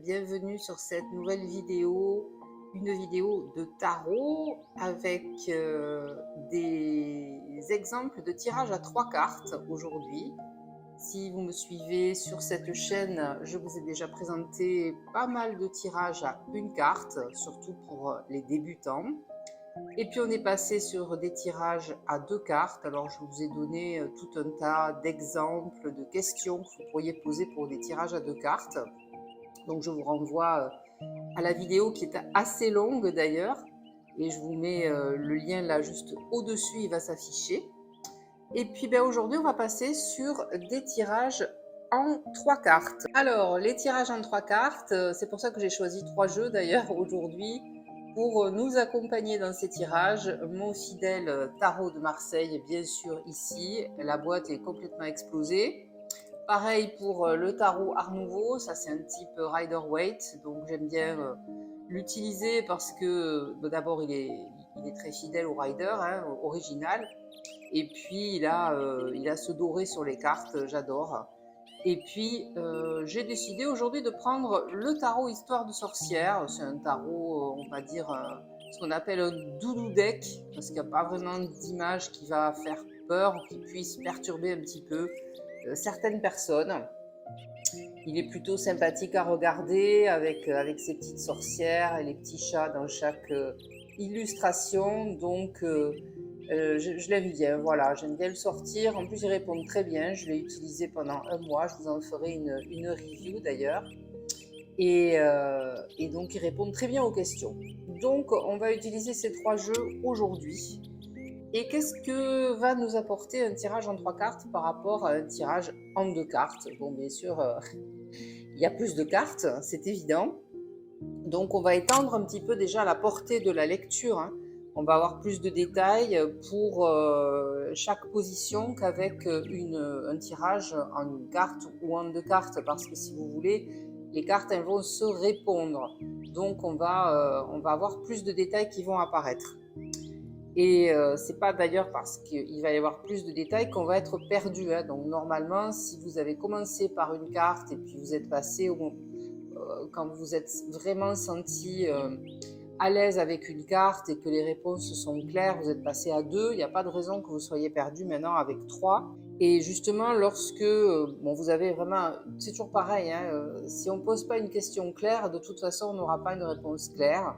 bienvenue sur cette nouvelle vidéo, une vidéo de tarot avec des exemples de tirage à 3 cartes aujourd'hui. Si vous me suivez sur cette chaîne, je vous ai déjà présenté pas mal de tirages à une carte, surtout pour les débutants. Et puis on est passé sur des tirages à 2 cartes. Alors je vous ai donné tout un tas d'exemples, de questions que vous pourriez poser pour des tirages à 2 cartes. Donc je vous renvoie à la vidéo qui est assez longue d'ailleurs. Et je vous mets le lien là juste au-dessus, il va s'afficher. Et puis aujourd'hui on va passer sur des tirages en 3 cartes. Alors les tirages en 3 cartes, c'est pour ça que j'ai choisi 3 jeux d'ailleurs aujourd'hui. Pour nous accompagner dans ces tirages, mon fidèle tarot de Marseille, bien sûr ici, la boîte est complètement explosée. Pareil pour le tarot Art Nouveau, ça c'est un type Rider-Waite, donc j'aime bien l'utiliser parce que d'abord il est très fidèle au Rider, hein, original, et puis il a ce doré sur les cartes, j'adore. Et puis, j'ai décidé aujourd'hui de prendre le tarot Histoire de sorcière. C'est un tarot, on va dire, ce qu'on appelle un doudou deck, parce qu'il n'y a pas vraiment d'image qui va faire peur ou qui puisse perturber un petit peu certaines personnes. Il est plutôt sympathique à regarder avec ses petites sorcières et les petits chats dans chaque illustration. Donc, je l'aime bien, voilà, j'aime bien le sortir. En plus, il répond très bien. Je l'ai utilisé pendant un mois. Je vous en ferai une review d'ailleurs. Et donc, il répond très bien aux questions. Donc, on va utiliser ces 3 jeux aujourd'hui. Et qu'est-ce que va nous apporter un tirage en 3 cartes par rapport à un tirage en 2 cartes? Bon, bien sûr, il y a plus de cartes, c'est évident. Donc, on va étendre un petit peu déjà la portée de la lecture, hein. On va avoir plus de détails pour chaque position qu'avec un tirage en une carte ou en 2 cartes, parce que si vous voulez, les cartes elles vont se répondre. Donc on va avoir plus de détails qui vont apparaître. Et c'est pas d'ailleurs parce qu'il va y avoir plus de détails qu'on va être perdu, hein. Donc normalement, si vous avez commencé par une carte et puis vous êtes passé quand vous vous êtes vraiment senti à l'aise avec une carte et que les réponses sont claires, vous êtes passé à 2, il n'y a pas de raison que vous soyez perdu maintenant avec 3. Et justement, lorsque vous avez vraiment, c'est toujours pareil, hein, si on ne pose pas une question claire, de toute façon, on n'aura pas une réponse claire.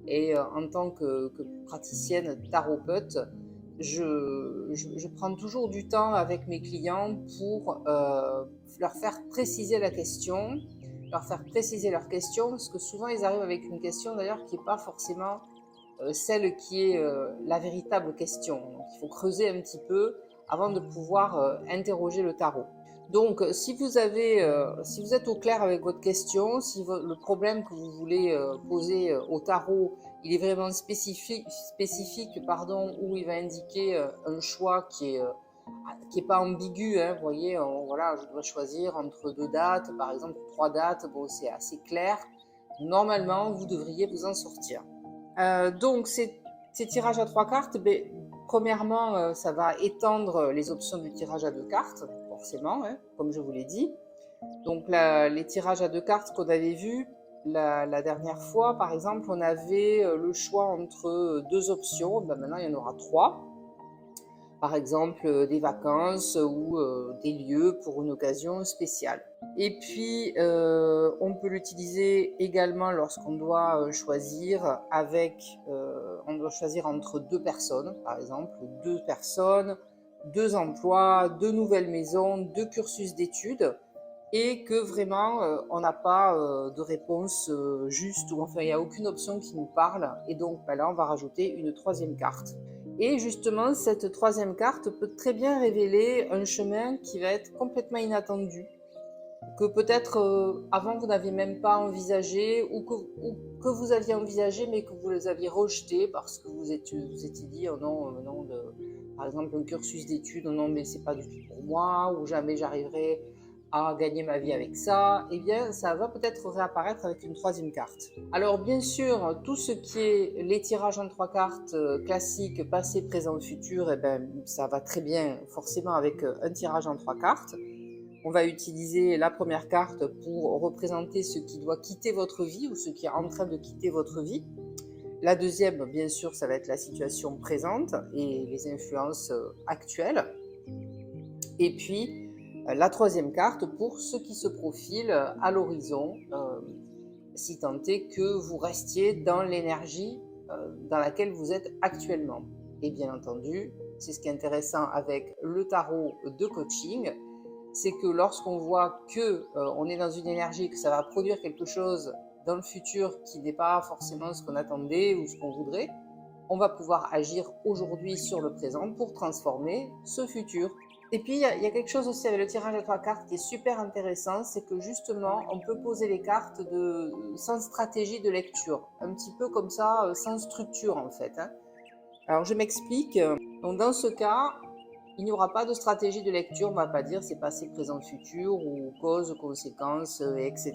Et en tant que praticienne tarapeute, je prends toujours du temps avec mes clients pour leur faire préciser la question, leur faire préciser leur question, parce que souvent ils arrivent avec une question d'ailleurs qui n'est pas forcément celle qui est la véritable question. Donc, il faut creuser un petit peu avant de pouvoir interroger le tarot. Donc, si vous êtes au clair avec votre question, si le problème que vous voulez poser au tarot, il est vraiment spécifique, où il va indiquer un choix qui est pas ambigu, hein, vous voyez, voilà, je dois choisir entre 2 dates, par exemple 3 dates, bon, c'est assez clair. Normalement, vous devriez vous en sortir. Donc, ces tirages à 3 cartes, premièrement, ça va étendre les options du tirage à 2 cartes, forcément, hein, comme je vous l'ai dit. Donc, les tirages à 2 cartes qu'on avait vus la dernière fois, par exemple, on avait le choix entre 2 options. Maintenant, il y en aura 3. Par exemple, des vacances ou des lieux pour une occasion spéciale. Et puis, on peut l'utiliser également lorsqu'on doit choisir on doit choisir entre 2 personnes, par exemple, 2 personnes, 2 emplois, 2 nouvelles maisons, 2 cursus d'études, et que vraiment, on n'a pas de réponse juste, ou enfin, il n'y a aucune option qui nous parle, et donc là, on va rajouter une 3e carte. Et justement, cette 3e carte peut très bien révéler un chemin qui va être complètement inattendu, que peut-être avant vous n'aviez même pas envisagé, ou que vous aviez envisagé mais que vous les aviez rejeté parce que vous étiez dit oh non, par exemple un cursus d'études, oh non mais c'est pas du tout pour moi, ou jamais j'arriverai à gagner ma vie avec ça. Eh bien ça va peut-être réapparaître avec une 3e carte. Alors bien sûr, tout ce qui est les tirages en 3 cartes classiques, passé, présent, futur, ça va très bien forcément avec un tirage en 3 cartes. On va utiliser la première carte pour représenter ce qui doit quitter votre vie ou ce qui est en train de quitter votre vie. La deuxième, bien sûr, ça va être la situation présente et les influences actuelles. Et puis, la troisième carte pour ce qui se profile à l'horizon, si tant est que vous restiez dans l'énergie dans laquelle vous êtes actuellement. Et bien entendu, c'est ce qui est intéressant avec le tarot de coaching, c'est que lorsqu'on voit que on est dans une énergie, que ça va produire quelque chose dans le futur qui n'est pas forcément ce qu'on attendait ou ce qu'on voudrait, on va pouvoir agir aujourd'hui sur le présent pour transformer ce futur. Et puis, il y a quelque chose aussi avec le tirage à 3 cartes qui est super intéressant, c'est que justement, on peut poser les cartes sans stratégie de lecture, un petit peu comme ça, sans structure en fait. Alors, je m'explique. Donc, dans ce cas, il n'y aura pas de stratégie de lecture, on ne va pas dire c'est passé, présent, futur ou cause, conséquence, etc.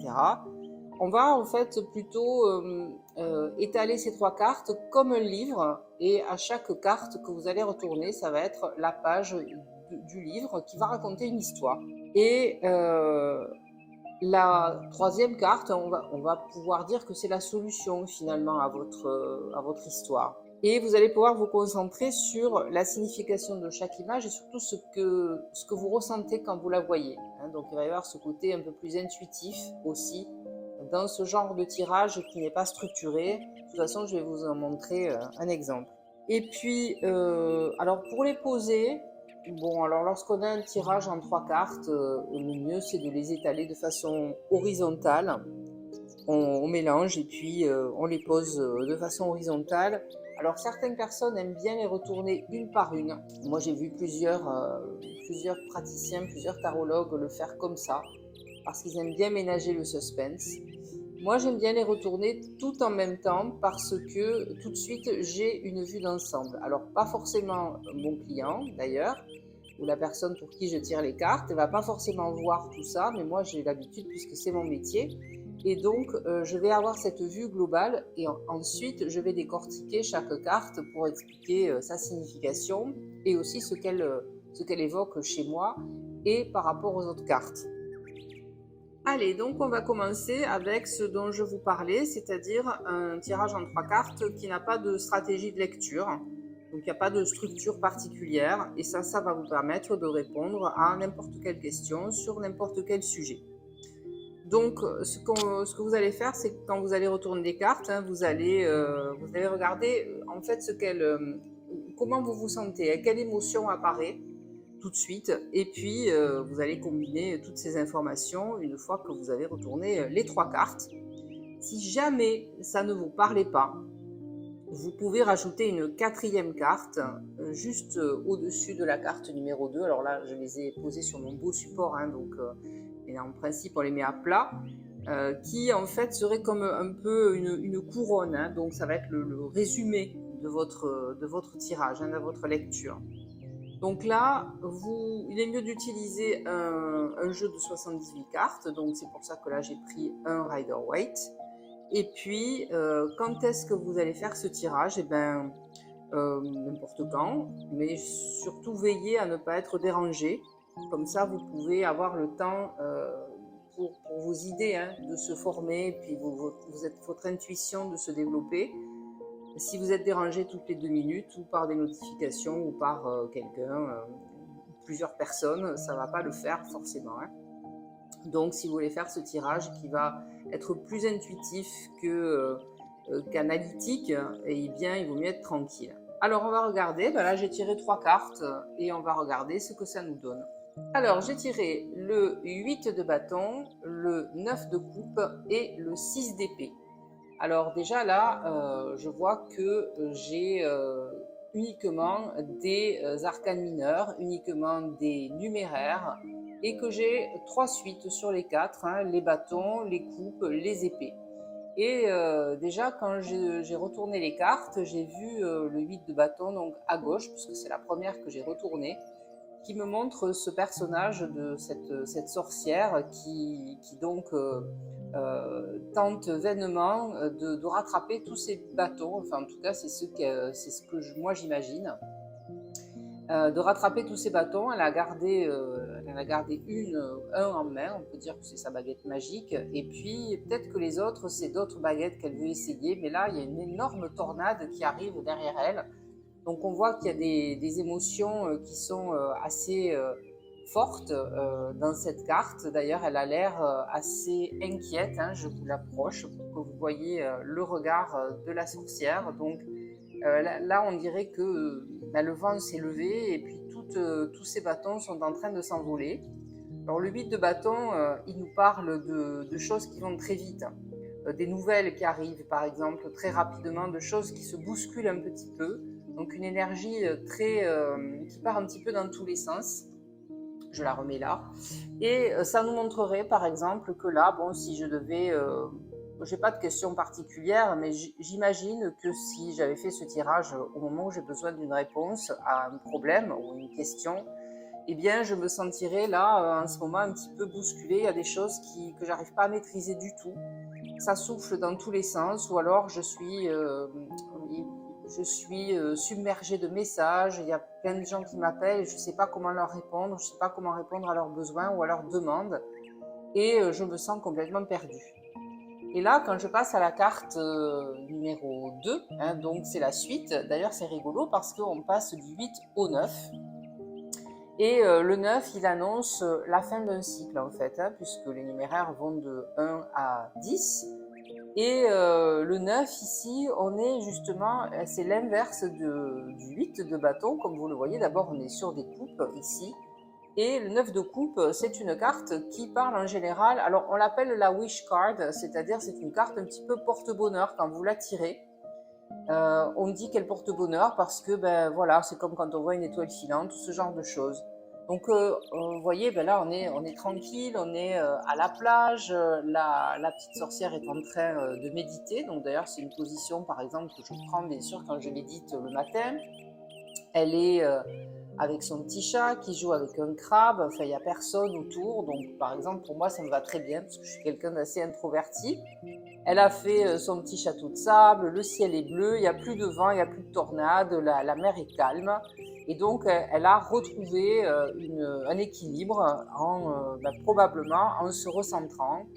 On va en fait plutôt étaler ces 3 cartes comme un livre et à chaque carte que vous allez retourner, ça va être la page du livre qui va raconter une histoire. Et la troisième carte, on va pouvoir dire que c'est la solution finalement à votre histoire. Et vous allez pouvoir vous concentrer sur la signification de chaque image et surtout ce que vous ressentez quand vous la voyez. Donc il va y avoir ce côté un peu plus intuitif aussi dans ce genre de tirage qui n'est pas structuré. De toute façon, je vais vous en montrer un exemple. Et puis, alors pour les poser, bon, alors lorsqu'on a un tirage en 3 cartes, le mieux c'est de les étaler de façon horizontale. On mélange et puis on les pose de façon horizontale. Alors certaines personnes aiment bien les retourner une par une. Moi j'ai vu plusieurs praticiens, plusieurs tarologues le faire comme ça, parce qu'ils aiment bien ménager le suspense. Moi j'aime bien les retourner tout en même temps parce que tout de suite j'ai une vue d'ensemble. Alors pas forcément mon client d'ailleurs, ou la personne pour qui je tire les cartes, elle ne va pas forcément voir tout ça, mais moi j'ai l'habitude puisque c'est mon métier. Et donc, je vais avoir cette vue globale et ensuite, je vais décortiquer chaque carte pour expliquer sa signification et aussi ce qu'elle évoque chez moi et par rapport aux autres cartes. Allez, donc on va commencer avec ce dont je vous parlais, c'est-à-dire un tirage en 3 cartes qui n'a pas de stratégie de lecture. Donc il n'y a pas de structure particulière et ça va vous permettre de répondre à n'importe quelle question sur n'importe quel sujet. Donc, ce que vous allez faire, c'est que quand vous allez retourner des cartes, vous allez regarder en fait comment vous vous sentez, quelle émotion apparaît tout de suite, et puis vous allez combiner toutes ces informations une fois que vous avez retourné les 3 cartes. Si jamais ça ne vous parlait pas, vous pouvez rajouter une 4e carte juste au-dessus de la carte numéro 2. Alors là, je les ai posées sur mon beau support, donc et en principe on les met à plat, qui en fait serait comme un peu une couronne, donc ça va être le résumé de votre tirage, de votre lecture. Donc là, il est mieux d'utiliser un jeu de 78 cartes, donc c'est pour ça que là j'ai pris un Rider-Waite. Et puis, quand est-ce que vous allez faire ce tirage? Eh bien, n'importe quand, mais surtout veillez à ne pas être dérangé. Comme ça, vous pouvez avoir le temps pour vos idées de se former, et puis votre intuition de se développer. Si vous êtes dérangé toutes les 2 minutes, ou par des notifications, ou par quelqu'un, plusieurs personnes, ça ne va pas le faire forcément. Donc, si vous voulez faire ce tirage qui va être plus intuitif qu'analytique, eh bien, il vaut mieux être tranquille. Alors, on va regarder. Là, j'ai tiré 3 cartes et on va regarder ce que ça nous donne. Alors, j'ai tiré le 8 de bâton, le 9 de coupe et le 6 d'épée. Alors, déjà là, je vois que j'ai uniquement des arcanes mineurs, uniquement des numéraires, et que j'ai 3 suites sur les 4, les bâtons, les coupes, les épées. Et déjà, quand j'ai retourné les cartes, j'ai vu le 8 de bâton donc à gauche, puisque c'est la première que j'ai retournée, qui me montre ce personnage de cette sorcière qui donc tente vainement de rattraper tous ces bâtons. Enfin, en tout cas, c'est ce que moi j'imagine. De rattraper tous ces bâtons. Elle a gardé elle a gardé un en main, on peut dire que c'est sa baguette magique, et puis peut-être que les autres, c'est d'autres baguettes qu'elle veut essayer, mais là, il y a une énorme tornade qui arrive derrière elle. Donc on voit qu'il y a des émotions qui sont assez fortes dans cette carte. D'ailleurs, elle a l'air assez inquiète, hein. Je vous l'approche pour que vous voyez le regard de la sorcière. Donc là, on dirait que le vent s'est levé et puis tous ces bâtons sont en train de s'envoler. Alors le 8 de bâton, il nous parle de choses qui vont très vite. Des nouvelles qui arrivent, par exemple, très rapidement, de choses qui se bousculent un petit peu. Donc une énergie qui part un petit peu dans tous les sens. Je la remets là. Et ça nous montrerait, par exemple, que là, bon, si je devais... j'ai pas de question particulière, mais j'imagine que si j'avais fait ce tirage au moment où j'ai besoin d'une réponse à un problème ou une question, eh bien, je me sentirais là, en ce moment, un petit peu bousculée. Il y a des choses que j'arrive pas à maîtriser du tout. Ça souffle dans tous les sens, ou alors je suis submergée de messages. Il y a plein de gens qui m'appellent et je ne sais pas comment leur répondre, je ne sais pas comment répondre à leurs besoins ou à leurs demandes, et je me sens complètement perdue. Et là, quand je passe à la carte numéro 2, hein, donc c'est la suite. D'ailleurs, c'est rigolo parce qu'on passe du 8 au 9. Et le 9, il annonce la fin d'un cycle, en fait, hein, puisque les numéraires vont de 1 à 10. Et le 9, ici, on est justement, c'est l'inverse du 8 de bâton, comme vous le voyez. D'abord, on est sur des coupes, ici. Et le 9 de coupe, c'est une carte qui parle en général, alors on l'appelle la wish card, c'est-à-dire c'est une carte un petit peu porte-bonheur quand vous la tirez. On dit qu'elle porte bonheur parce que voilà, c'est comme quand on voit une étoile filante, tout ce genre de choses. Donc vous voyez, là on est tranquille, on est à la plage, la petite sorcière est en train de méditer. Donc d'ailleurs c'est une position par exemple que je prends bien sûr quand je médite le matin. Elle est avec son petit chat qui joue avec un crabe, enfin il n'y a personne autour. Donc par exemple pour moi ça me va très bien parce que je suis quelqu'un d'assez introverti. Elle a fait son petit château de sable, le ciel est bleu, il n'y a plus de vent, il n'y a plus de tornade, la mer est calme. Et donc, elle a retrouvé un équilibre probablement en se recentrant,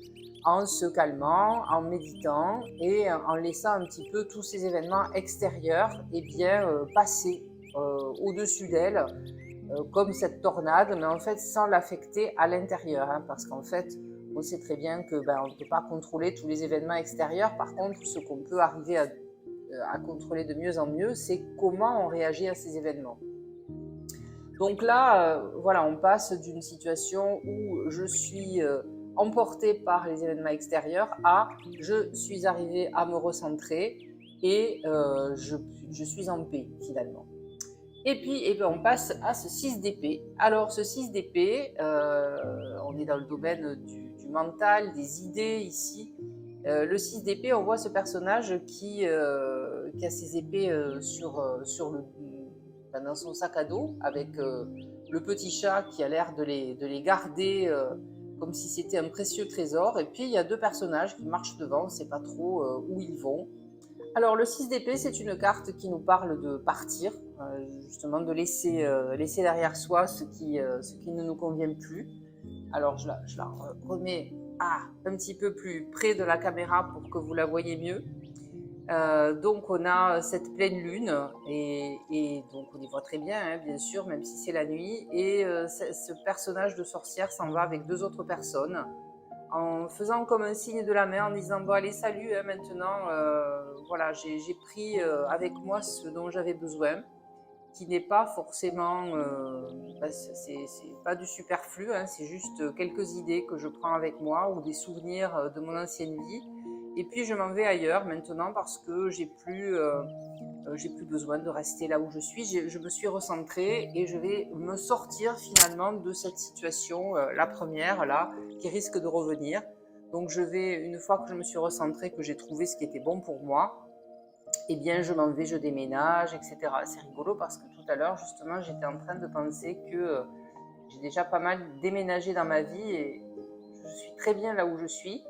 en se calmant, en méditant et en laissant un petit peu tous ces événements extérieurs passer au-dessus d'elle, comme cette tornade, mais en fait sans l'affecter à l'intérieur, hein, parce qu'en fait, on sait très bien que on ne peut pas contrôler tous les événements extérieurs. Par contre, ce qu'on peut arriver à contrôler de mieux en mieux, c'est comment on réagit à ces événements. Donc là, voilà, on passe d'une situation où je suis emportée par les événements extérieurs à je suis arrivée à me recentrer et je suis en paix finalement. Et puis, on passe à ce 6 d'épée. Alors, ce 6 d'épée, on est dans le domaine du mental, des idées ici. Le 6 d'épée, on voit ce personnage qui a ses épées dans son sac à dos, avec le petit chat qui a l'air de les garder comme si c'était un précieux trésor. Et puis, il y a deux personnages qui marchent devant, on ne sait pas trop où ils vont. Alors, le 6 d'épée, c'est une carte qui nous parle de partir, justement de laisser derrière soi ce qui ne nous convient plus. Alors, je la remets un petit peu plus près de la caméra pour que vous la voyez mieux. Donc, on a cette pleine lune, et donc on y voit très bien, hein, bien sûr, même si c'est la nuit. Et ce personnage de sorcière s'en va avec deux autres personnes, en faisant comme un signe de la main, en disant bon allez salut, hein, maintenant voilà, j'ai pris avec moi ce dont j'avais besoin, qui n'est pas forcément c'est pas du superflu, hein, c'est juste quelques idées que je prends avec moi ou des souvenirs de mon ancienne vie, et puis je m'en vais ailleurs maintenant parce que j'ai plus besoin de rester là où je suis. Je me suis recentrée et je vais me sortir finalement de cette situation, la première là, qui risque de revenir. Donc je vais, une fois que je me suis recentrée, que j'ai trouvé ce qui était bon pour moi, eh bien je m'en vais, je déménage, etc. C'est rigolo parce que tout à l'heure justement j'étais en train de penser que j'ai déjà pas mal déménagé dans ma vie et je suis très bien là où je suis.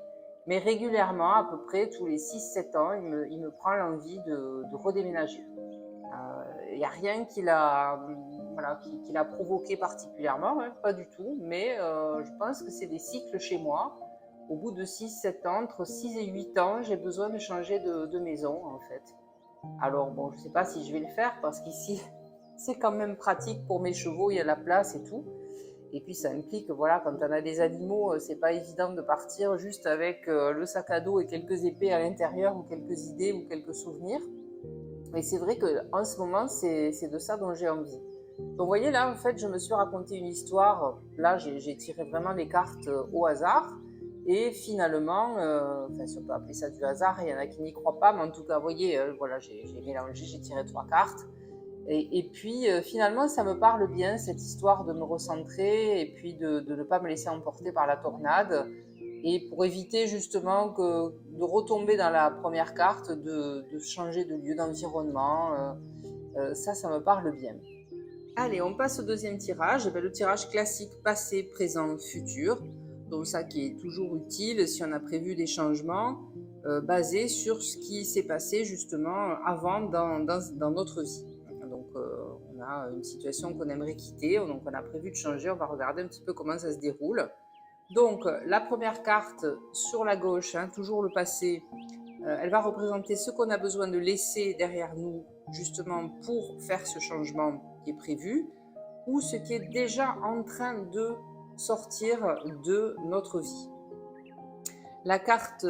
Mais régulièrement, à peu près tous les 6-7 ans, il me prend l'envie de redéménager. Il n'y a rien voilà, qui l'a provoqué particulièrement, hein, pas du tout, mais je pense que c'est des cycles chez moi. Au bout de 6-7 ans, entre 6 et 8 ans, j'ai besoin de changer de maison en fait. Alors bon, je ne sais pas si je vais le faire parce qu'ici, c'est quand même pratique pour mes chevaux, il y a la place et tout. Et puis ça implique, voilà, quand on a des animaux, c'est pas évident de partir juste avec le sac à dos et quelques épées à l'intérieur ou quelques idées ou quelques souvenirs. Mais c'est vrai qu'en ce moment, c'est de ça dont j'ai envie. Donc vous voyez là, en fait, je me suis raconté une histoire. Là, j'ai tiré vraiment les cartes au hasard. Et finalement, enfin, si on peut appeler ça du hasard, il y en a qui n'y croient pas, mais en tout cas, vous voyez, voilà, j'ai mélangé, j'ai tiré 3 cartes. Et puis finalement, ça me parle bien, cette histoire de me recentrer et puis de ne pas me laisser emporter par la tornade. Et pour éviter justement de retomber dans la première carte, de changer de lieu, d'environnement, ça me parle bien. Allez, on passe au deuxième tirage. Le tirage classique passé, présent, futur. Donc ça qui est toujours utile si on a prévu des changements basés sur ce qui s'est passé justement avant dans notre vie. Donc on a une situation qu'on aimerait quitter, donc on a prévu de changer. On va regarder un petit peu comment ça se déroule. Donc la première carte sur la gauche, hein, toujours le passé, elle va représenter ce qu'on a besoin de laisser derrière nous justement pour faire ce changement qui est prévu ou ce qui est déjà en train de sortir de notre vie. La carte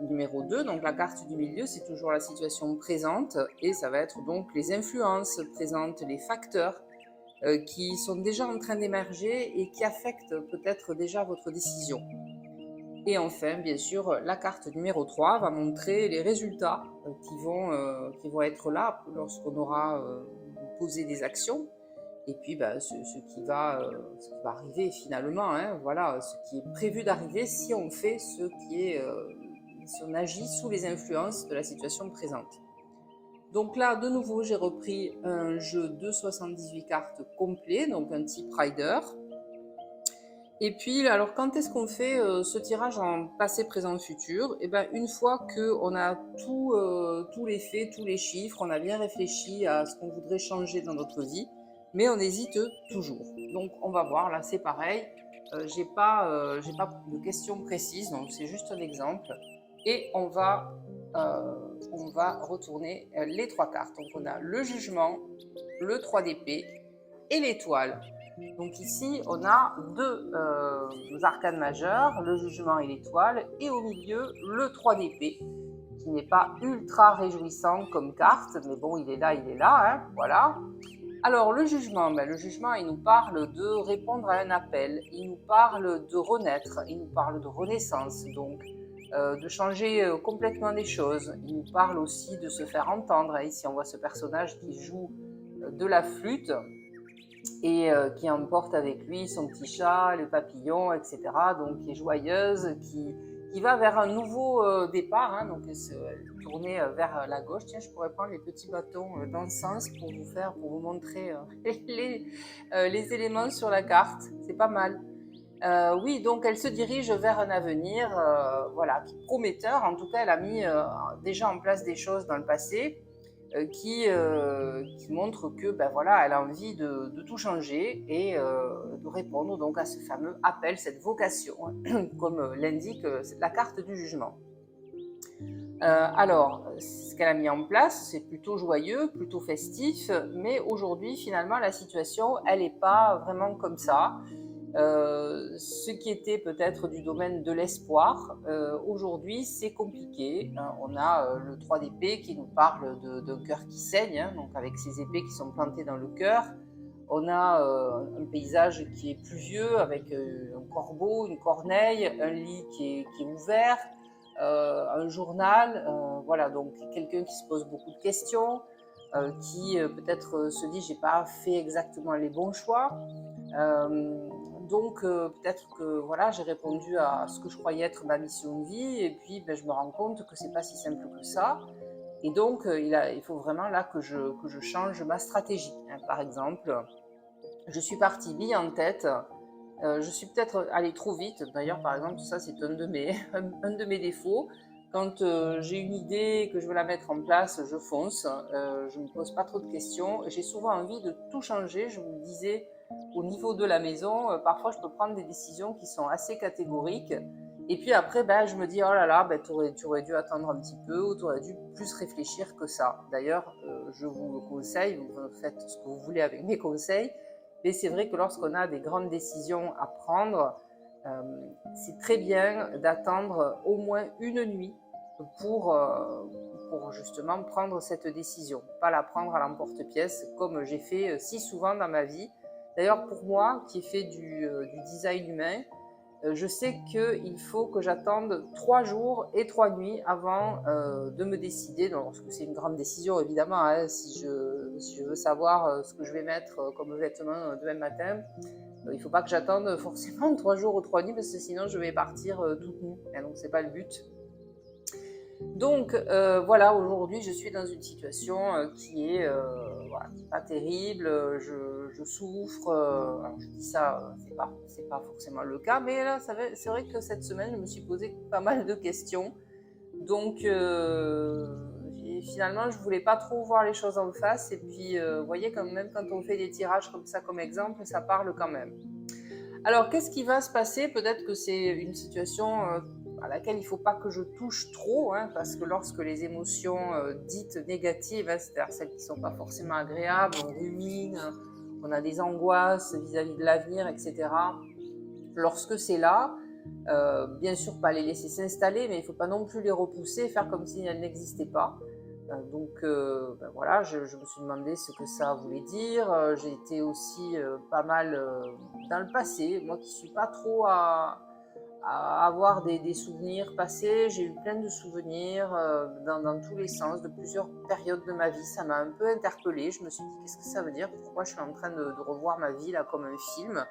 numéro 2, donc la carte du milieu, c'est toujours la situation présente et ça va être donc les influences présentes, les facteurs qui sont déjà en train d'émerger et qui affectent peut-être déjà votre décision. Et enfin, bien sûr, la carte numéro 3 va montrer les résultats qui vont être là lorsqu'on aura posé des actions. Et puis, ce qui va arriver finalement, hein, voilà, ce qui est prévu d'arriver si on fait si on agit sous les influences de la situation présente. Donc là, de nouveau, j'ai repris un jeu de 78 cartes complet, donc un type Rider. Et puis, alors, quand est-ce qu'on fait ce tirage en passé, présent, futur? Et bien, une fois qu'on a tous les faits, tous les chiffres, on a bien réfléchi à ce qu'on voudrait changer dans notre vie, mais on hésite toujours. Donc, on va voir, là, c'est pareil. J'ai pas de questions précises, donc c'est juste un exemple. Et on va retourner les 3 cartes. Donc, on a le jugement, le 3 d'épée et l'étoile. Donc ici, on a deux arcanes majeures, le jugement et l'étoile, et au milieu, le 3 d'épée, qui n'est pas ultra réjouissant comme carte, mais bon, il est là, hein, voilà. Alors, le jugement, il nous parle de répondre à un appel, il nous parle de renaître, il nous parle de renaissance, donc de changer complètement des choses. Il nous parle aussi de se faire entendre. Ici, on voit ce personnage qui joue de la flûte, et qui emporte avec lui son petit chat, le papillon, etc. Donc qui est joyeuse, qui va vers un nouveau départ, hein, donc tourner vers la gauche. Tiens, je pourrais prendre les petits bâtons dans le sens pour vous montrer les éléments sur la carte. C'est pas mal. Oui, donc elle se dirige vers un avenir, voilà, qui est prometteur. En tout cas, elle a mis déjà en place des choses dans le passé qui montre que voilà, elle a envie de tout changer et de répondre donc à ce fameux appel, cette vocation, comme l'indique la carte du jugement. Alors, ce qu'elle a mis en place, c'est plutôt joyeux, plutôt festif, mais aujourd'hui, finalement, la situation, elle n'est pas vraiment comme ça. Ce qui était peut-être du domaine de l'espoir, aujourd'hui c'est compliqué. On a le 3 d'épée qui nous parle d'un cœur qui saigne, hein, donc avec ces épées qui sont plantées dans le cœur. On a un paysage qui est pluvieux avec un corbeau, une corneille, un lit qui est ouvert, un journal, voilà, donc quelqu'un qui se pose beaucoup de questions, qui peut-être se dit j'ai pas fait exactement les bons choix. Donc peut-être que voilà, j'ai répondu à ce que je croyais être ma mission de vie et puis je me rends compte que c'est pas si simple que ça. Et donc il faut vraiment là que je change ma stratégie, hein. Par exemple, je suis partie bille en tête. Je suis peut-être allée trop vite. D'ailleurs, par exemple, ça c'est un de mes défauts. Quand j'ai une idée que je veux la mettre en place, je fonce. Je ne me pose pas trop de questions. J'ai souvent envie de tout changer. Je vous le disais, au niveau de la maison, parfois je peux prendre des décisions qui sont assez catégoriques. Et puis après, je me dis, oh là là, tu aurais dû attendre un petit peu ou tu aurais dû plus réfléchir que ça. D'ailleurs, je vous le conseille, vous faites ce que vous voulez avec mes conseils. Mais c'est vrai que lorsqu'on a des grandes décisions à prendre, c'est très bien d'attendre au moins une nuit pour, euh, pour justement prendre cette décision. Pas la prendre à l'emporte-pièce comme j'ai fait si souvent dans ma vie. D'ailleurs, pour moi, qui ai fait du design humain, je sais qu'il faut que j'attende 3 jours et 3 nuits avant de me décider. Donc, parce que c'est une grande décision, évidemment. Hein, si je veux savoir ce que je vais mettre comme vêtements demain matin, il ne faut pas que j'attende forcément 3 jours ou 3 nuits parce que sinon je vais partir toute nue. Et donc, c'est pas le but. Donc voilà, aujourd'hui je suis dans une situation qui est voilà, qui est pas terrible, je souffre, alors je dis ça, c'est pas forcément le cas, mais là c'est vrai que cette semaine je me suis posé pas mal de questions, donc finalement je voulais pas trop voir les choses en face, et puis vous voyez quand même quand on fait des tirages comme ça comme exemple, ça parle quand même. Alors, qu'est-ce qui va se passer? Peut-être que c'est une situation à laquelle il ne faut pas que je touche trop, hein, parce que lorsque les émotions dites négatives, hein, c'est-à-dire celles qui ne sont pas forcément agréables, on rumine, on a des angoisses vis-à-vis de l'avenir, etc. Lorsque c'est là, bien sûr, pas les laisser s'installer, mais il ne faut pas non plus les repousser, faire comme si elles n'existaient pas. Voilà, je me suis demandé ce que ça voulait dire. J'ai été aussi pas mal dans le passé, moi qui suis pas trop à avoir des souvenirs passés. J'ai eu plein de souvenirs dans tous les sens, de plusieurs périodes de ma vie. Ça m'a un peu interpellée. Je me suis dit, qu'est-ce que ça veut dire? Pourquoi je suis en train de revoir ma vie là comme un film?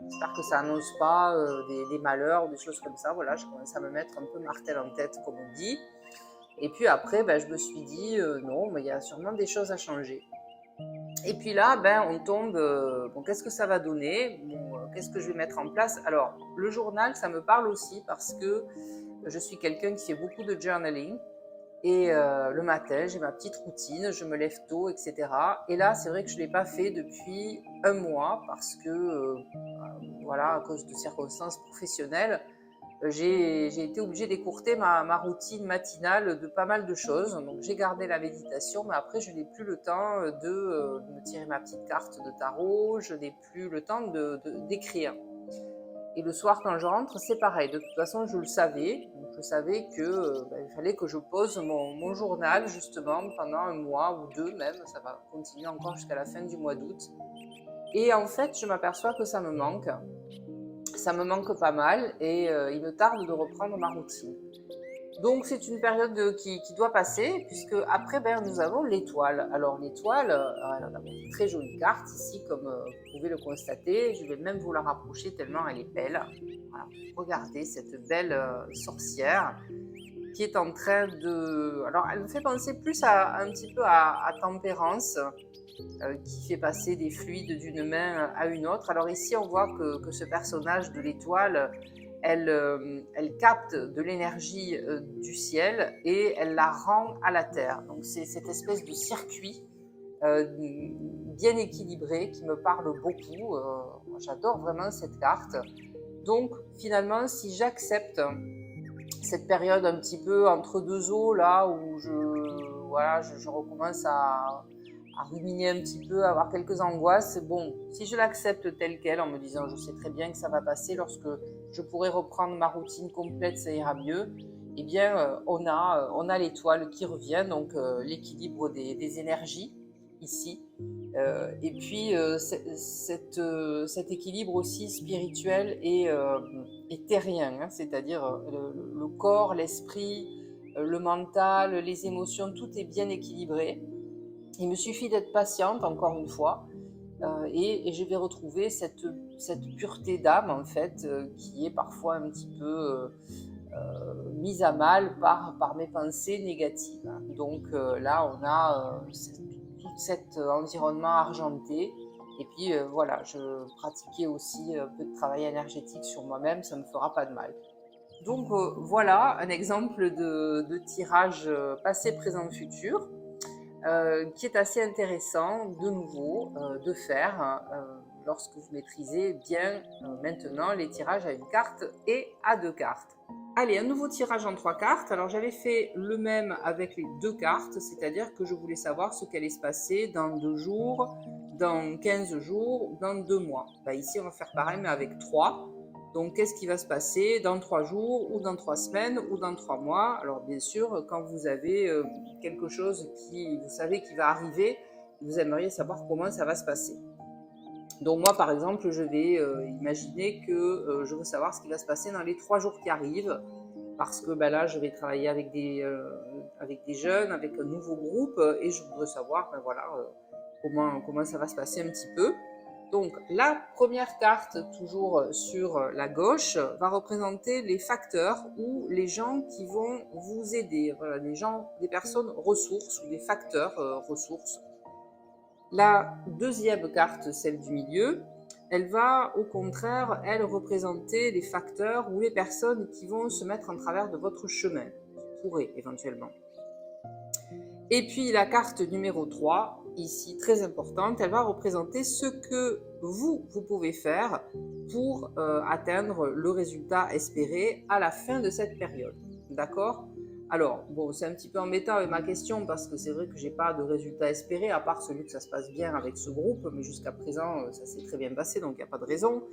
J'espère que ça annonce pas des malheurs ou des choses comme ça. Voilà, je commence à me mettre un peu martel en tête, comme on dit. Et puis après, je me suis dit, non, mais il y a sûrement des choses à changer. Et puis là, on tombe, bon, qu'est-ce que ça va donner? Bon, qu'est-ce que je vais mettre en place? Alors, le journal, ça me parle aussi parce que je suis quelqu'un qui fait beaucoup de journaling. Et le matin, j'ai ma petite routine, je me lève tôt, etc. Et là, c'est vrai que je ne l'ai pas fait depuis un mois parce que, voilà, à cause de circonstances professionnelles, j'ai été obligée d'écourter ma routine matinale de pas mal de choses. Donc j'ai gardé la méditation, mais après je n'ai plus le temps de me tirer ma petite carte de tarot, je n'ai plus le temps d'écrire. Et le soir quand je rentre, c'est pareil. De toute façon, je le savais. Donc, je savais que il fallait que je pose mon journal justement pendant un mois ou deux même. Ça va continuer encore jusqu'à la fin du mois d'août. Et en fait, je m'aperçois que ça me manque. Ça me manque pas mal et il me tarde de reprendre ma routine. Donc c'est une période qui doit passer puisque après nous avons l'étoile. Alors l'étoile, elle a une très jolie carte ici comme vous pouvez le constater. Je vais même vous la rapprocher tellement elle est belle. Voilà. Regardez cette belle sorcière qui est en train de... Alors elle me fait penser plus un petit peu à Tempérance, qui fait passer des fluides d'une main à une autre. Alors ici, on voit que ce personnage de l'étoile, elle capte de l'énergie du ciel et elle la rend à la terre. Donc c'est cette espèce de circuit bien équilibré qui me parle beaucoup. J'adore vraiment cette carte. Donc finalement, si j'accepte cette période un petit peu entre deux eaux, là où je recommence à ruminer un petit peu, à avoir quelques angoisses. Bon, si je l'accepte telle qu'elle, en me disant je sais très bien que ça va passer, lorsque je pourrai reprendre ma routine complète, ça ira mieux, eh bien, on a l'étoile qui revient, donc l'équilibre des énergies ici. Et puis, cet équilibre aussi spirituel et terrien, hein, c'est-à-dire le corps, l'esprit, le mental, les émotions, tout est bien équilibré. Il me suffit d'être patiente, encore une fois, et je vais retrouver cette pureté d'âme, en fait, qui est parfois un petit peu mise à mal par mes pensées négatives. Donc là, on a tout cet environnement argenté. Et puis voilà, je pratiquais aussi un peu de travail énergétique sur moi-même, ça ne me fera pas de mal. Donc voilà un exemple de tirage passé, présent, futur qui est assez intéressant de nouveau de faire lorsque vous maîtrisez bien maintenant les tirages à une carte et à deux cartes. Allez, un nouveau tirage en trois cartes. Alors j'avais fait le même avec les deux cartes, c'est-à-dire que je voulais savoir ce qu'allait se passer dans 2 jours, dans 15 jours, dans 2 mois. Ben, ici, on va faire pareil, mais avec 3. Donc, qu'est-ce qui va se passer dans 3 jours, ou dans 3 semaines, ou dans 3 mois? Alors, bien sûr, quand vous avez quelque chose qui, vous savez, qui va arriver, vous aimeriez savoir comment ça va se passer. Donc, moi, par exemple, je vais imaginer que je veux savoir ce qui va se passer dans les 3 jours qui arrivent, parce que ben, là, je vais travailler avec des jeunes, avec un nouveau groupe, et je voudrais savoir, ben, voilà, comment ça va se passer un petit peu. Donc, la première carte, toujours sur la gauche, va représenter les facteurs ou les gens qui vont vous aider. Voilà, des personnes ressources ou des facteurs ressources. La deuxième carte, celle du milieu, elle va au contraire, elle, représenter les facteurs ou les personnes qui vont se mettre en travers de votre chemin, qui pourraient éventuellement. Et puis la carte numéro 3, ici très importante, elle va représenter ce que vous pouvez faire pour atteindre le résultat espéré à la fin de cette période. D'accord? Alors, bon, c'est un petit peu embêtant avec ma question parce que c'est vrai que je n'ai pas de résultat espéré, à part celui que ça se passe bien avec ce groupe, mais jusqu'à présent, ça s'est très bien passé, donc il n'y a pas de raison.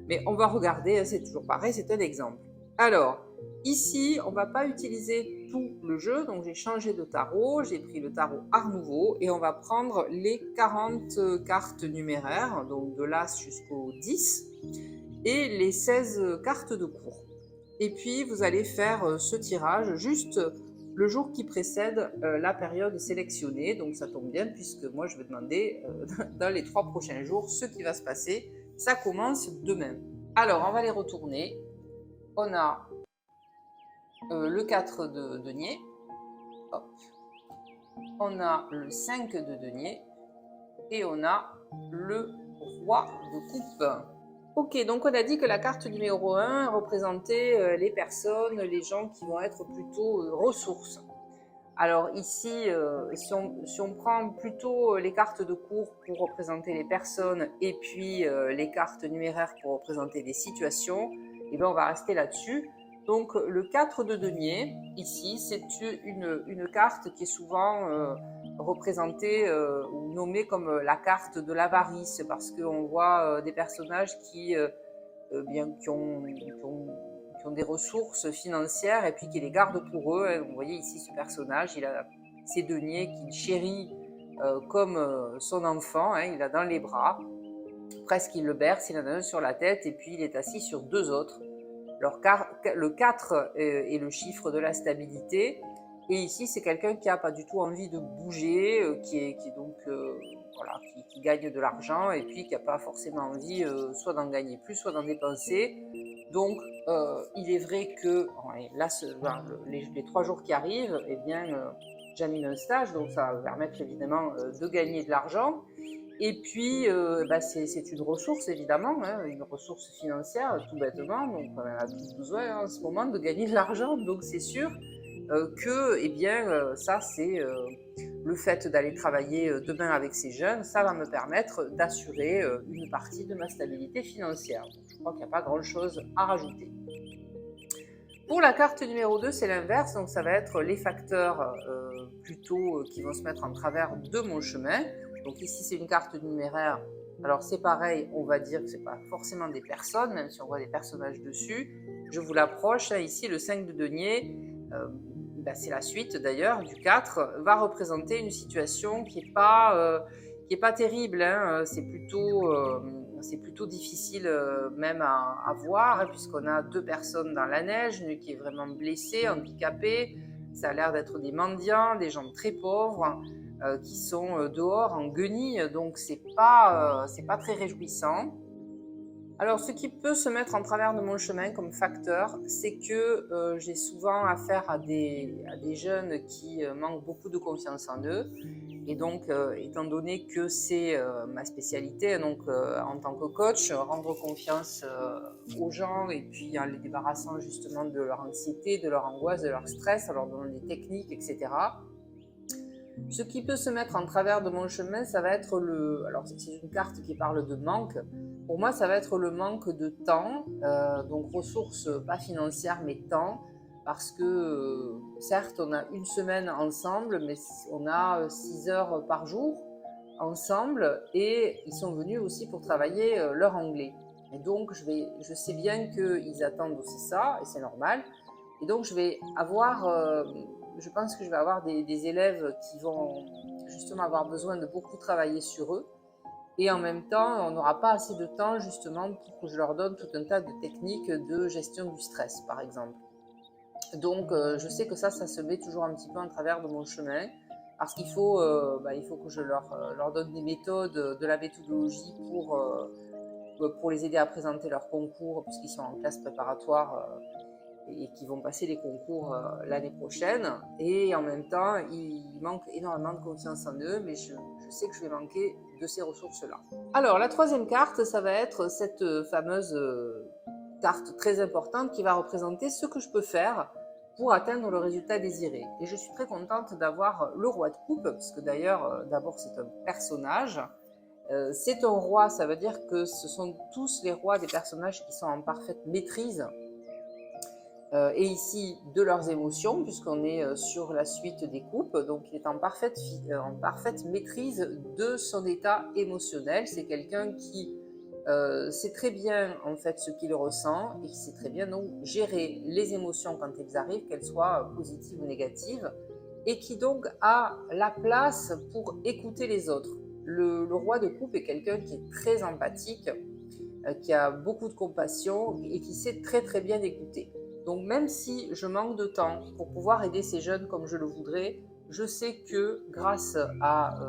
Mais on va regarder, c'est toujours pareil, c'est un exemple. Alors, ici, on ne va pas utiliser tout le jeu, donc j'ai changé de tarot, j'ai pris le tarot Art Nouveau et on va prendre les 40 cartes numéraires, donc de l'As jusqu'au 10, et les 16 cartes de cours. Et puis, vous allez faire ce tirage juste le jour qui précède la période sélectionnée, donc ça tombe bien puisque moi je vais demander dans les 3 prochains jours ce qui va se passer. Ça commence demain. Alors, on va les retourner. On a le 4 de denier, hop. On a le 5 de denier et on a le roi de coupe. Ok, donc on a dit que la carte numéro 1 représentait les personnes, les gens qui vont être plutôt ressources. Alors ici, si on prend plutôt les cartes de cours pour représenter les personnes et puis les cartes numéraires pour représenter les situations, et bien on va rester là-dessus. Donc le 4 de denier, ici, c'est une carte qui est souvent représentée ou nommée comme la carte de l'avarice, parce qu'on voit des personnages qui ont des ressources financières et puis qui les gardent pour eux. Vous voyez ici ce personnage, il a ses deniers qu'il chérit comme son enfant, il l'a dans les bras, presque il le berce, il en a un sur la tête et puis il est assis sur 2 autres. Alors, le 4 est le chiffre de la stabilité. Et ici, c'est quelqu'un qui n'a pas du tout envie de bouger, qui gagne de l'argent et puis qui n'a pas forcément envie soit d'en gagner plus, soit d'en dépenser. Donc, il est vrai que là, les 3 jours qui arrivent, eh bien, j'anime un stage, donc ça va permettre évidemment de gagner de l'argent. Et puis, c'est une ressource, évidemment, une ressource financière, tout bêtement. Donc, on a tous besoin en ce moment de gagner de l'argent. Donc, c'est sûr que, eh bien, ça, c'est le fait d'aller travailler demain avec ces jeunes, ça va me permettre d'assurer une partie de ma stabilité financière. Donc, je crois qu'il n'y a pas grand-chose à rajouter. Pour la carte numéro 2, c'est l'inverse. Donc, ça va être les facteurs plutôt qui vont se mettre en travers de mon chemin. Donc ici, c'est une carte numéraire. Alors c'est pareil, on va dire que ce n'est pas forcément des personnes, même si on voit des personnages dessus. Je vous l'approche, ici le 5 de denier, c'est la suite d'ailleurs du 4, va représenter une situation qui n'est pas terrible. C'est plutôt difficile même à voir, puisqu'on a 2 personnes dans la neige, une qui est vraiment blessée, handicapée. Ça a l'air d'être des mendiants, des gens très pauvres. Qui sont dehors en guenilles, donc c'est pas très réjouissant. Alors ce qui peut se mettre en travers de mon chemin comme facteur, c'est que j'ai souvent affaire à des jeunes qui manquent beaucoup de confiance en eux Et donc, étant donné que c'est ma spécialité, donc en tant que coach, rendre confiance aux gens et puis en les débarrassant justement de leur anxiété, de leur angoisse, de leur stress, en leur donnant des techniques, etc. Ce qui peut se mettre en travers de mon chemin, ça va être alors c'est une carte qui parle de manque. Pour moi, ça va être le manque de temps, donc ressources pas financières mais temps, parce que certes, on a une semaine ensemble, mais on a 6 heures par jour ensemble et ils sont venus aussi pour travailler leur anglais. Et donc, je sais bien qu'ils attendent aussi ça, et c'est normal. Et donc, je pense que je vais avoir des élèves qui vont justement avoir besoin de beaucoup travailler sur eux. Et en même temps, on n'aura pas assez de temps justement pour que je leur donne tout un tas de techniques de gestion du stress, par exemple. Donc, je sais que ça se met toujours un petit peu en travers de mon chemin parce qu'il faut que je leur donne des méthodes, de la méthodologie pour les aider à présenter leur concours puisqu'ils sont en classe préparatoire et qui vont passer les concours l'année prochaine. Et en même temps, ils manquent énormément de confiance en eux, mais je sais que je vais manquer de ces ressources-là. Alors, la troisième carte, ça va être cette fameuse carte très importante qui va représenter ce que je peux faire pour atteindre le résultat désiré. Et je suis très contente d'avoir le roi de coupe, parce que d'ailleurs, d'abord, c'est un personnage. C'est un roi, ça veut dire que ce sont tous les rois des personnages qui sont en parfaite maîtrise et ici de leurs émotions, puisqu'on est sur la suite des coupes, donc il est en parfaite maîtrise de son état émotionnel. C'est quelqu'un qui sait très bien en fait ce qu'il ressent et qui sait très bien donc gérer les émotions quand elles arrivent, qu'elles soient positives ou négatives, et qui donc a la place pour écouter les autres. Le roi de coupe est quelqu'un qui est très empathique, qui a beaucoup de compassion et qui sait très très bien écouter. Donc même si je manque de temps pour pouvoir aider ces jeunes comme je le voudrais, je sais que grâce à,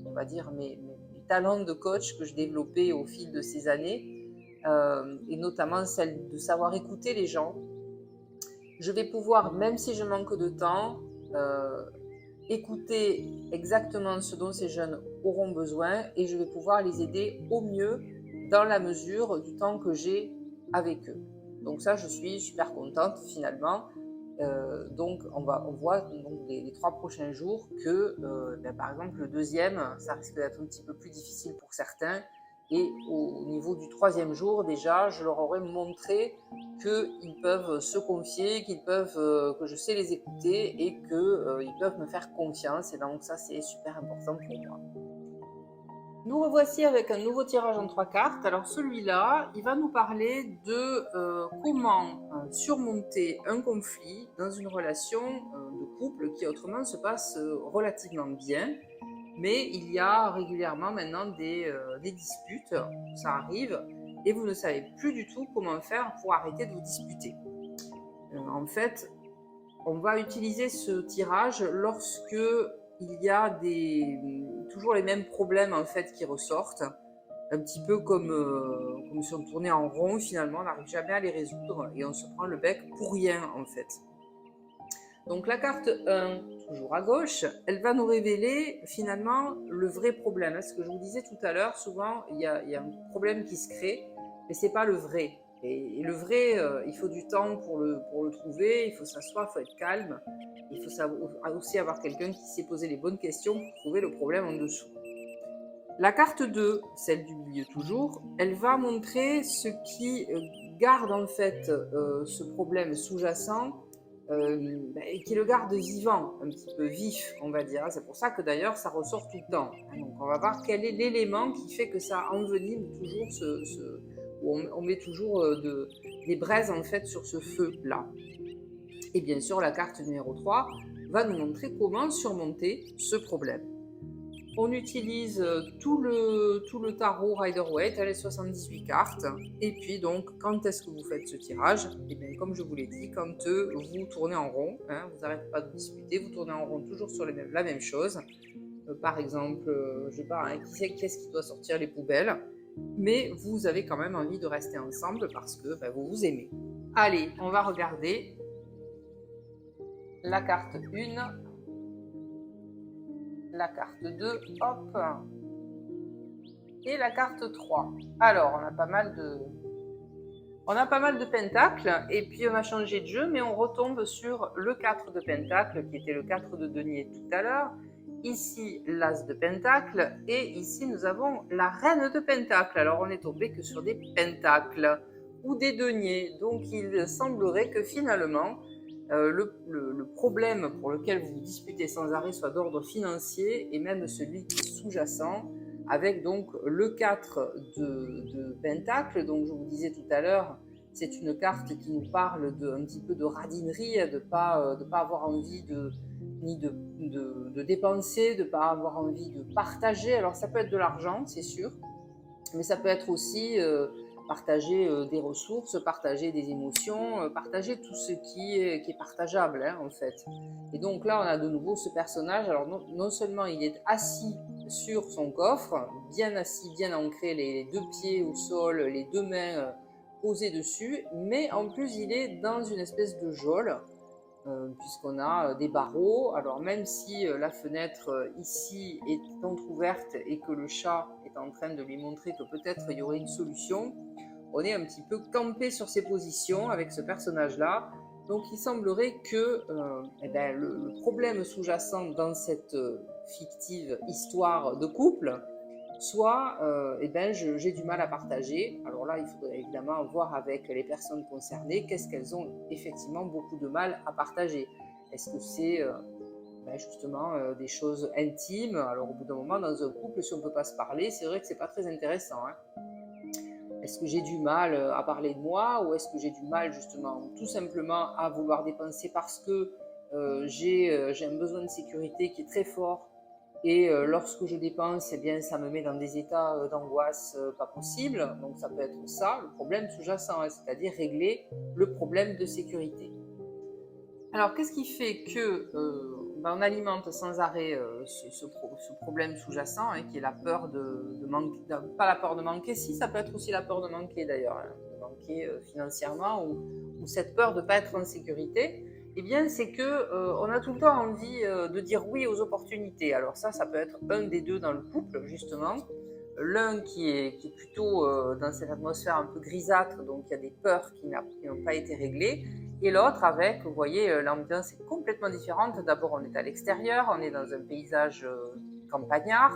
on va dire, mes talents de coach que je développais au fil de ces années, et notamment celle de savoir écouter les gens, je vais pouvoir, même si je manque de temps, écouter exactement ce dont ces jeunes auront besoin et je vais pouvoir les aider au mieux dans la mesure du temps que j'ai avec eux. Donc ça, je suis super contente finalement. Donc on voit donc les 3 prochains jours que, par exemple, le deuxième, ça risque d'être un petit peu plus difficile pour certains. Et au niveau du 3e jour, déjà, je leur aurais montré qu'ils peuvent se confier, que je sais les écouter et qu'ils peuvent me faire confiance. Et donc ça, c'est super important pour moi. Nous revoici avec un nouveau tirage en 3 cartes. Alors celui-là, il va nous parler de comment surmonter un conflit dans une relation de couple qui autrement se passe relativement bien. Mais il y a régulièrement maintenant des disputes, ça arrive, et vous ne savez plus du tout comment faire pour arrêter de vous disputer. En fait, on va utiliser ce tirage lorsque il y a toujours les mêmes problèmes en fait qui ressortent, un petit peu comme si on tournait en rond finalement, on n'arrive jamais à les résoudre et on se prend le bec pour rien en fait. Donc la carte 1, toujours à gauche, elle va nous révéler finalement le vrai problème. Ce que je vous disais tout à l'heure, souvent il y a un problème qui se crée, mais ce n'est pas le vrai. Et le vrai, il faut du temps pour le trouver, il faut s'asseoir, il faut être calme. Il faut aussi avoir quelqu'un qui sait poser les bonnes questions pour trouver le problème en dessous. La carte 2, celle du milieu toujours, elle va montrer ce qui garde en fait ce problème sous-jacent et qui le garde vivant, un petit peu vif, on va dire. C'est pour ça que d'ailleurs ça ressort tout le temps. Donc on va voir quel est l'élément qui fait que ça envenime toujours on met toujours des braises en fait sur ce feu-là. Et bien sûr, la carte numéro 3 va nous montrer comment surmonter ce problème. On utilise tout le tarot Rider-Waite, les 78 cartes. Et puis donc, quand est-ce que vous faites ce tirage? Et bien, comme je vous l'ai dit, quand vous tournez en rond, vous n'arrêtez pas de discuter, vous tournez en rond toujours sur la même chose. Par exemple, je ne sais pas, qu'est-ce qui doit sortir les poubelles? Mais vous avez quand même envie de rester ensemble parce que vous vous aimez. Allez, on va regarder la carte 1. la carte 2, hop, et la carte 3. Alors, on a pas mal de pentacles, et puis on a changé de jeu, mais on retombe sur le 4 de pentacles, qui était le 4 de denier tout à l'heure. Ici, l'as de pentacles, et ici, nous avons la reine de pentacles. Alors, on est tombé que sur des pentacles ou des deniers. Donc, il semblerait que finalement, le problème pour lequel vous vous disputez sans arrêt soit d'ordre financier, et même celui qui est sous-jacent, avec donc le 4 de Pentacle. Donc je vous disais tout à l'heure, c'est une carte qui nous parle un petit peu de radinerie, de pas avoir envie de dépenser, de pas avoir envie de partager. Alors ça peut être de l'argent, c'est sûr, mais ça peut être aussi partager des ressources, partager des émotions, partager tout ce qui est partageable, hein, en fait. Et donc là, on a de nouveau ce personnage. Alors non seulement il est assis sur son coffre, bien assis, bien ancré, les deux pieds au sol, les deux mains posées dessus, mais en plus il est dans une espèce de geôle, puisqu'on a des barreaux. Alors même si la fenêtre ici est entrouverte et que le chat est en train de lui montrer que peut-être il y aurait une solution, on est un petit peu campé sur ses positions avec ce personnage-là. Donc il semblerait que le problème sous-jacent dans cette fictive histoire de couple soit j'ai du mal à partager. Alors là, il faudrait évidemment voir avec les personnes concernées qu'est-ce qu'elles ont effectivement beaucoup de mal à partager. Est-ce que c'est justement des choses intimes? Alors au bout d'un moment, dans un couple, si on ne peut pas se parler, c'est vrai que c'est pas très intéressant, hein. Est-ce que j'ai du mal à parler de moi, ou est-ce que j'ai du mal justement tout simplement à vouloir dépenser parce que j'ai un besoin de sécurité qui est très fort, et lorsque je dépense, eh bien, ça me met dans des états d'angoisse pas possibles. Donc ça peut être ça, le problème sous-jacent, hein, c'est-à-dire régler le problème de sécurité. Alors qu'est-ce qui fait que on alimente sans arrêt ce problème sous-jacent, hein, qui est la peur de manquer, pas la peur de manquer, si, ça peut être aussi la peur de manquer d'ailleurs, hein, de manquer financièrement, ou cette peur de ne pas être en sécurité. Eh bien, c'est que on a tout le temps envie de dire oui aux opportunités. Alors ça peut être un des deux dans le couple, justement. L'un qui est plutôt dans cette atmosphère un peu grisâtre, donc il y a des peurs qui n'ont pas été réglées, et l'autre avec, vous voyez, l'ambiance est complètement différente. D'abord, on est à l'extérieur, on est dans un paysage campagnard,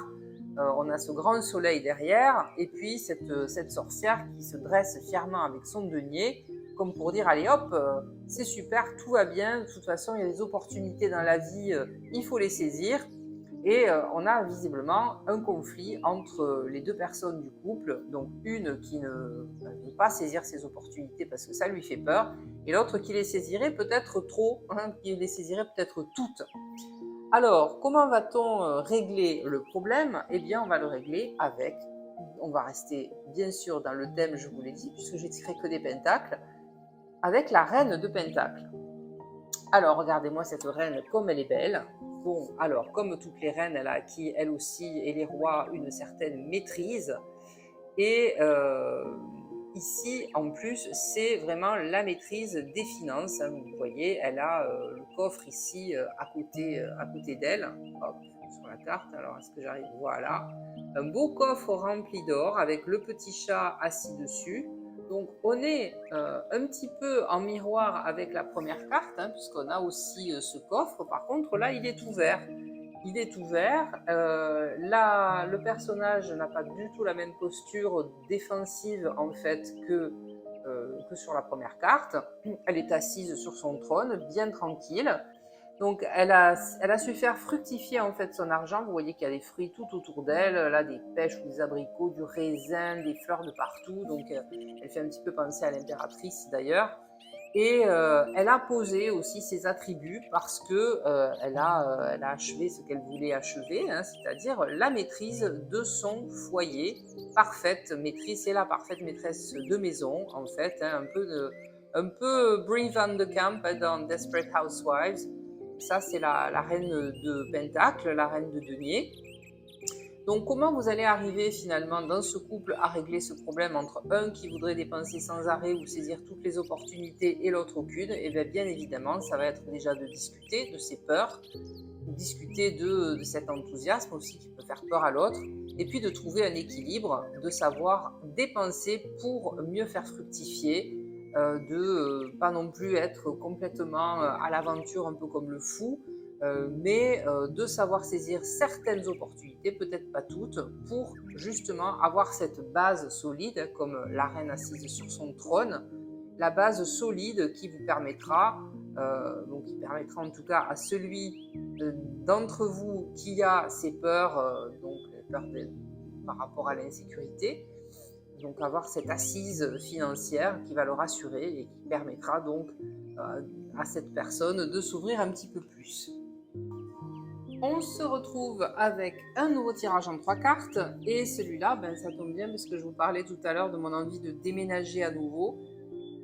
on a ce grand soleil derrière, et puis cette sorcière qui se dresse fièrement avec son denier, comme pour dire, allez hop, c'est super, tout va bien, de toute façon, il y a des opportunités dans la vie, il faut les saisir. Et on a visiblement un conflit entre les deux personnes du couple, donc une qui ne veut pas saisir ses opportunités parce que ça lui fait peur, et l'autre qui les saisirait peut-être trop, hein, qui les saisirait peut-être toutes. Alors, comment va-t-on régler le problème? Eh bien, on va le régler on va rester bien sûr dans le thème, je vous l'ai dit, puisque j'ai tiré que des pentacles, avec la reine de pentacles. Alors, regardez-moi cette reine, comme elle est belle. Bon, alors, comme toutes les reines, elle a acquis, elle aussi, et les rois, une certaine maîtrise. Et ici, en plus, c'est vraiment la maîtrise des finances, hein. Vous voyez, elle a le coffre ici à côté d'elle. Hop, sur la carte. Alors, est-ce que j'arrive? Voilà. Un beau coffre rempli d'or avec le petit chat assis dessus. Donc on est un petit peu en miroir avec la première carte, hein, puisqu'on a aussi ce coffre. Par contre là il est ouvert. Il est ouvert. Là le personnage n'a pas du tout la même posture défensive en fait que sur la première carte. Elle est assise sur son trône, bien tranquille. Donc elle a su faire fructifier en fait son argent. Vous voyez qu'il y a des fruits tout autour d'elle, là des pêches ou des abricots, du raisin, des fleurs de partout. Donc elle fait un petit peu penser à l'impératrice d'ailleurs. Et elle a posé aussi ses attributs parce que elle a achevé ce qu'elle voulait achever, hein, c'est-à-dire la maîtrise de son foyer. Parfaite maîtrise, c'est la parfaite maîtresse de maison en fait, hein, un peu Brie Van de Camp dans Desperate Housewives. Ça, c'est la reine de Pentacle, la reine de denier. Donc, comment vous allez arriver finalement dans ce couple à régler ce problème entre un qui voudrait dépenser sans arrêt ou saisir toutes les opportunités et l'autre aucune? Et bien évidemment, ça va être déjà de discuter de ses peurs, discuter de cet enthousiasme aussi qui peut faire peur à l'autre, et puis de trouver un équilibre, de savoir dépenser pour mieux faire fructifier, de pas non plus être complètement à l'aventure, un peu comme le fou, mais de savoir saisir certaines opportunités, peut-être pas toutes, pour justement avoir cette base solide, comme la reine assise sur son trône, la base solide qui vous permettra, donc qui permettra en tout cas à celui d'entre vous qui a ces peurs, donc les peurs par rapport à l'insécurité, donc avoir cette assise financière qui va le rassurer et qui permettra donc à cette personne de s'ouvrir un petit peu plus. On se retrouve avec un nouveau tirage en 3 cartes et celui-là, ça tombe bien parce que je vous parlais tout à l'heure de mon envie de déménager à nouveau.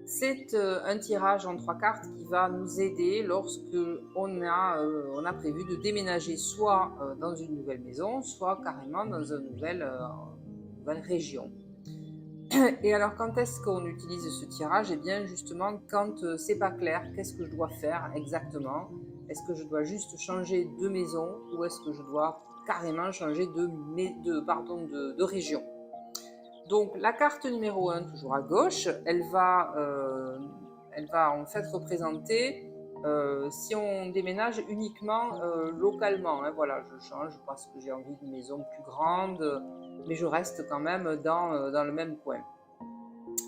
C'est un tirage en 3 cartes qui va nous aider lorsque on a prévu de déménager soit dans une nouvelle maison, soit carrément dans une nouvelle région. Et alors, quand est-ce qu'on utilise ce tirage? Eh bien, justement, quand c'est pas clair, qu'est-ce que je dois faire exactement? Est-ce que je dois juste changer de maison ou est-ce que je dois carrément changer de région? Donc, la carte numéro 1, toujours à gauche, elle va en fait représenter si on déménage uniquement localement. Hein, voilà, je change parce que j'ai envie d'une maison plus grande, mais je reste quand même dans le même coin.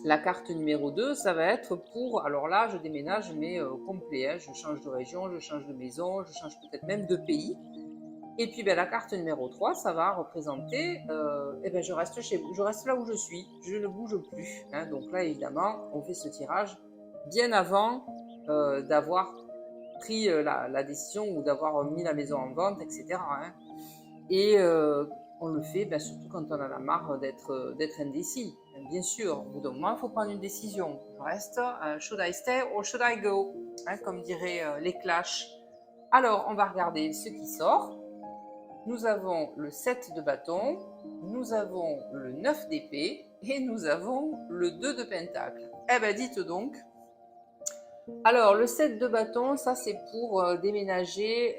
La carte numéro 2, ça va être pour, alors là, je déménage, mais complet, hein, je change de région, je change de maison, je change peut-être même de pays. Et puis la carte numéro 3, ça va représenter, je reste là où je suis, je ne bouge plus. Hein. Donc là, évidemment, on fait ce tirage bien avant d'avoir pris la décision ou d'avoir mis la maison en vente, etc. Hein. Et on le fait surtout quand on en a marre d'être indécis. Bien sûr, au bout d'un moment, il faut prendre une décision. Je reste, should I stay or should I go, hein, comme diraient les Clash. Alors, on va regarder ce qui sort. Nous avons le 7 de bâton, nous avons le 9 d'épée et nous avons le 2 de pentacle. Eh ben dites donc. Alors le 7 de bâton, ça c'est pour déménager,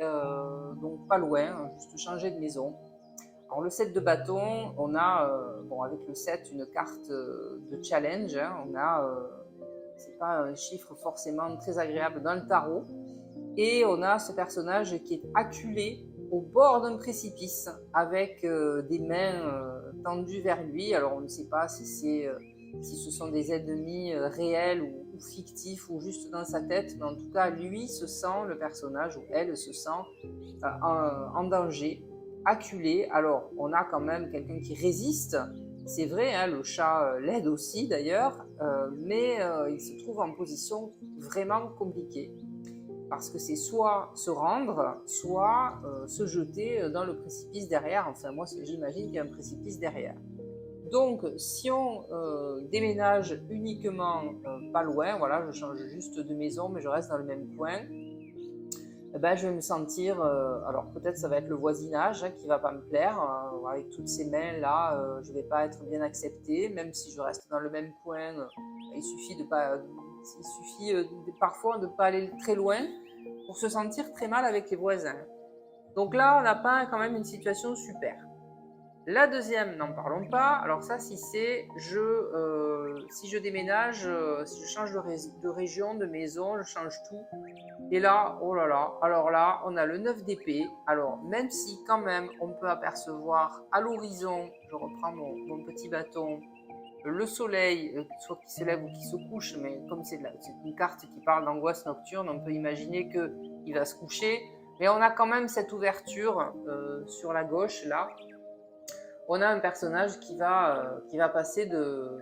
donc pas loin, hein, juste changer de maison. Alors le 7 de bâton, on a, avec le 7, une carte de challenge, hein, c'est pas un chiffre forcément très agréable dans le tarot, et on a ce personnage qui est acculé au bord d'un précipice avec des mains tendues vers lui. Alors on ne sait pas si ce sont des ennemis réels ou fictifs ou juste dans sa tête, mais en tout cas lui se sent, le personnage ou elle se sent en danger, acculé. Alors on a quand même quelqu'un qui résiste, c'est vrai, hein, le chat l'aide aussi d'ailleurs, mais il se trouve en position vraiment compliquée. Parce que c'est soit se rendre, soit se jeter dans le précipice derrière. Enfin, moi, j'imagine qu'il y a un précipice derrière. Donc, si on déménage uniquement pas loin, voilà, je change juste de maison, mais je reste dans le même coin, je vais me sentir, alors peut-être ça va être le voisinage hein, qui va pas me plaire, avec toutes ces mains là, je vais pas être bien acceptée, même si je reste dans le même coin, il suffit parfois de ne pas aller très loin pour se sentir très mal avec les voisins. Donc là, on n'a pas quand même une situation super. La deuxième, n'en parlons pas. Alors ça, si je déménage, si je change de région, de maison, je change tout. Et là, oh là là, alors là, on a le 9 d'épée. Alors, même si quand même, on peut apercevoir à l'horizon, je reprends mon petit bâton, le soleil, soit qui se lève ou qui se couche, mais comme c'est une carte qui parle d'angoisse nocturne, on peut imaginer qu'il va se coucher. Mais on a quand même cette ouverture sur la gauche, là. On a un personnage qui va passer d'un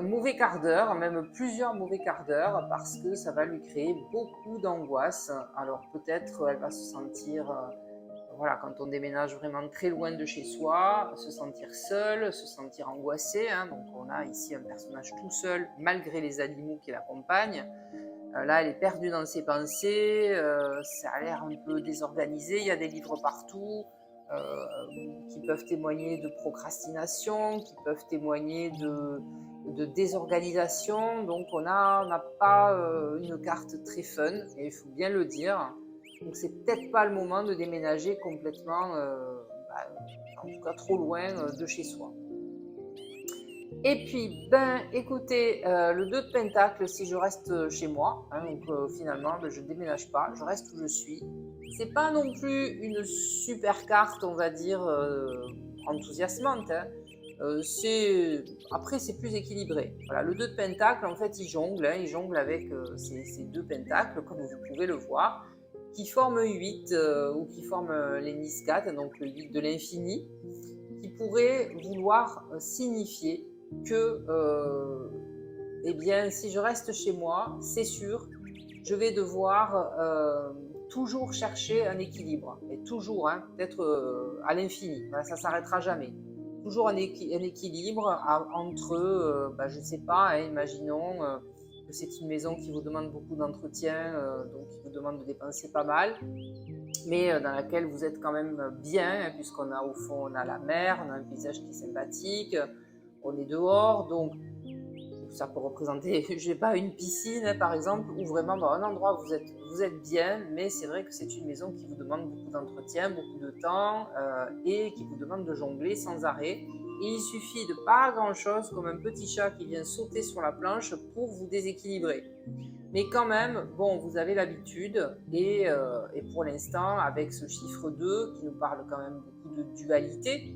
mauvais quart d'heure, même plusieurs mauvais quarts d'heure, parce que ça va lui créer beaucoup d'angoisse. Alors peut-être elle va se sentir, quand on déménage vraiment très loin de chez soi, se sentir seule, se sentir angoissée. Hein. Donc on a ici un personnage tout seul, malgré les animaux qui l'accompagnent. Là, elle est perdue dans ses pensées, ça a l'air un peu désorganisé, il y a des livres partout. qui peuvent témoigner de procrastination, qui peuvent témoigner de désorganisation. Donc on n'a pas une carte très fun, et il faut bien le dire. Donc c'est peut-être pas le moment de déménager complètement, en tout cas trop loin de chez soi. Et puis, écoutez, le 2 de Pentacle, si je reste chez moi, hein, donc finalement, je ne déménage pas, je reste où je suis. C'est pas non plus une super carte, on va dire, enthousiasmante. Hein. Après, c'est plus équilibré. Voilà, le 2 de Pentacle, en fait, il jongle avec ces deux pentacles, comme vous pouvez le voir, qui forment 8 ou qui forment les Niscades, donc le 8 de l'infini, qui pourrait vouloir signifier que, eh bien, si je reste chez moi, c'est sûr, je vais devoir toujours chercher un équilibre. Et toujours, hein, peut-être à l'infini. Voilà, ça ne s'arrêtera jamais. Toujours un équilibre entre, je ne sais pas, hein, imaginons que c'est une maison qui vous demande beaucoup d'entretien, donc qui vous demande de dépenser pas mal, mais dans laquelle vous êtes quand même bien, hein, puisqu'on a au fond, on a la mer, on a un paysage qui est sympathique, on est dehors, donc ça peut représenter, je sais pas, une piscine, hein, par exemple, ou vraiment dans un endroit où vous êtes bien, mais c'est vrai que c'est une maison qui vous demande beaucoup d'entretien, beaucoup de temps, et qui vous demande de jongler sans arrêt. Et il suffit de pas grand-chose, comme un petit chat qui vient sauter sur la planche pour vous déséquilibrer. Mais quand même, bon, vous avez l'habitude, et pour l'instant, avec ce chiffre 2 qui nous parle quand même beaucoup de dualité,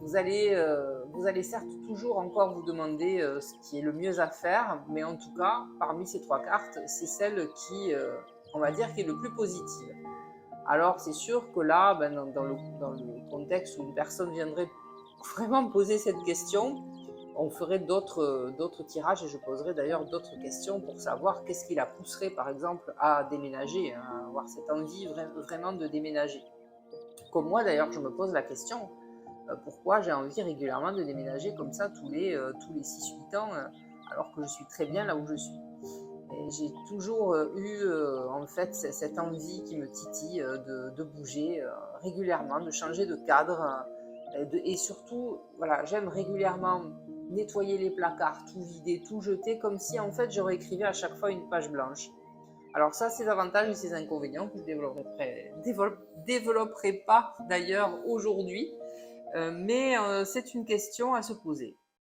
vous allez certes toujours encore vous demander ce qui est le mieux à faire, mais en tout cas, parmi ces trois cartes, c'est celle qui, on va dire, qui est le plus positive. Alors c'est sûr que là, dans le contexte où une personne viendrait vraiment poser cette question, on ferait d'autres tirages, et je poserai d'ailleurs d'autres questions pour savoir qu'est-ce qui la pousserait par exemple à déménager, hein, à avoir cette envie vraiment de déménager. Comme moi d'ailleurs, je me pose la question, pourquoi j'ai envie régulièrement de déménager comme ça tous les 6-8 ans, alors que je suis très bien là où je suis. Et j'ai toujours eu en fait cette envie qui me titille de bouger régulièrement, de changer de cadre, et surtout, voilà, j'aime régulièrement nettoyer les placards, tout vider, tout jeter, comme si en fait je réécrivais à chaque fois une page blanche. Alors ça, c'est avantages et ses inconvénients que je développerai pas d'ailleurs aujourd'hui, mais c'est une question à se poser.